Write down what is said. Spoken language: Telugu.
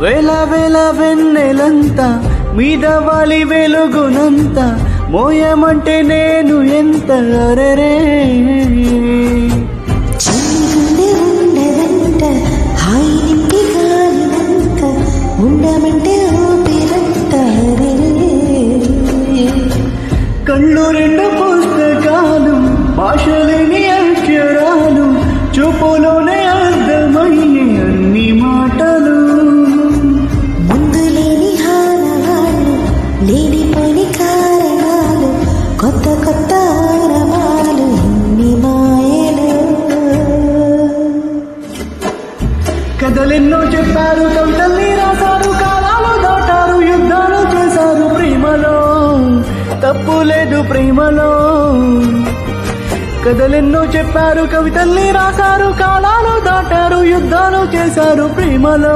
వేల వేల వెన్నెలంతా మీద వాలి వెలుగునంత మోయమంటే నేను ఎంత అరెరే ఉండదంట హాయి నింపి గాలినంత ఉండమంటే ఊపిరంత కళ్ళు రెండు పుస్తకాలు భాషలేని అక్షరాలు చూపులోనే అర్థమయ్యే అన్ని మాటలు ముందు లేని హారాలు లేనిపోని కారణాలు కొత్త కొత్త ఆరమాలు ఎన్ని మాయలు కథలెన్నో చెప్పారు కవితల్ని రాశారు కాలాలు దాటారు యుద్ధాలు చేశారు ప్రేమలో తప్పు లేదు ప్రేమలో కథలెన్నో చెప్పారు కవితల్ని రాశారు కాలాలు దాటారు యుద్ధాలు చేశారు ప్రేమలో